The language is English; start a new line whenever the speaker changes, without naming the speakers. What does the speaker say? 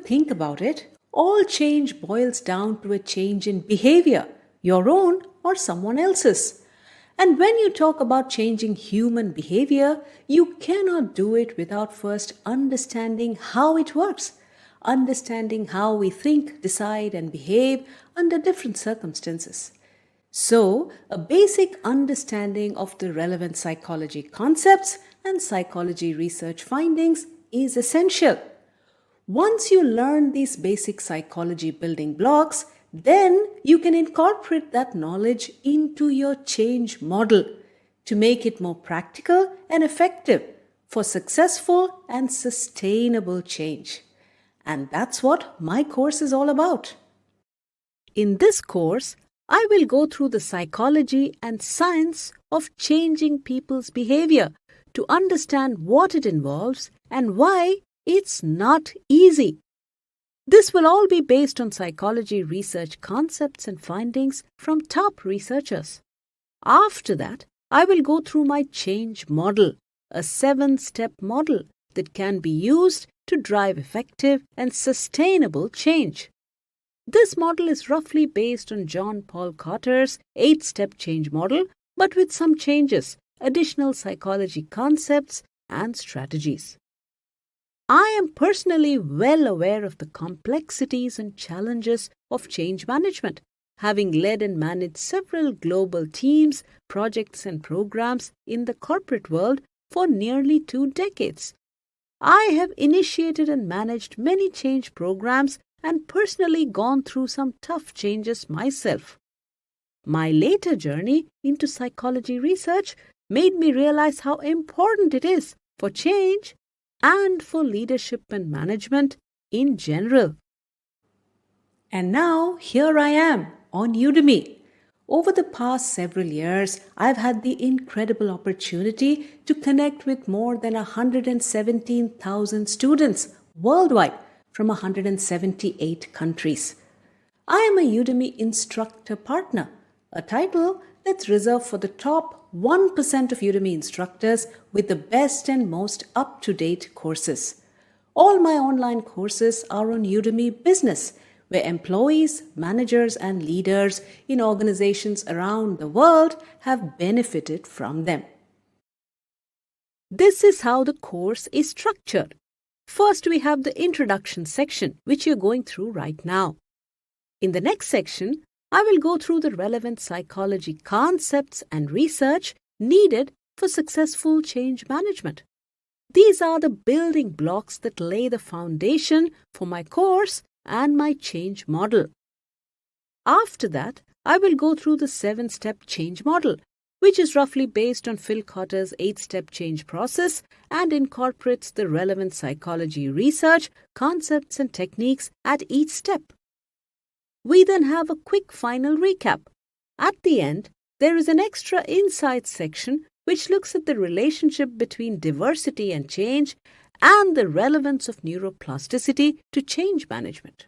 think about it, all change boils down to a change in behavior, your own or someone else's. And when you talk about changing human behavior, you cannot do it without first understanding how it works, understanding how we think, decide, and behave under different circumstances. So, a basic understanding of the relevant psychology concepts and psychology research findings is essential. Once you learn these basic psychology building blocks, then you can incorporate that knowledge into your change model to make it more practical and effective for successful and sustainable change. And that's what my course is all about. In this course, I will go through the psychology and science of changing people's behavior to understand what it involves and why it's not easy. This will all be based on psychology research concepts and findings from top researchers. After that, I will go through my change model, a 7-step model that can be used to drive effective and sustainable change. This model is roughly based on John Paul Cotter's 8-step change model, but with some changes, additional psychology concepts, and strategies. I am personally well aware of the complexities and challenges of change management, having led and managed several global teams, projects, and programs in the corporate world for nearly 2 decades. I have initiated and managed many change programs and personally gone through some tough changes myself. My later journey into psychology research made me realize how important it is for change and for leadership and management in general. And now, here I am on Udemy. Over the past several years, I've had the incredible opportunity to connect with more than 117,000 students worldwide from 178 countries. I am a Udemy Instructor Partner, a title that's reserved for the top 1% of Udemy instructors with the best and most up-to-date courses. All my online courses are on Udemy Business, where employees, managers, and leaders in organizations around the world have benefited from them. This is how the course is structured. First, we have the introduction section, which you're going through right now. In the next section, I will go through the relevant psychology concepts and research needed for successful change management. These are the building blocks that lay the foundation for my course and my change model. After that, I will go through the 7-step change model, which is roughly based on Phil Kotter's 8-step change process and incorporates the relevant psychology research, concepts, and techniques at each step. We then have a quick final recap. At the end, there is an extra insights section which looks at the relationship between diversity and change and the relevance of neuroplasticity to change management.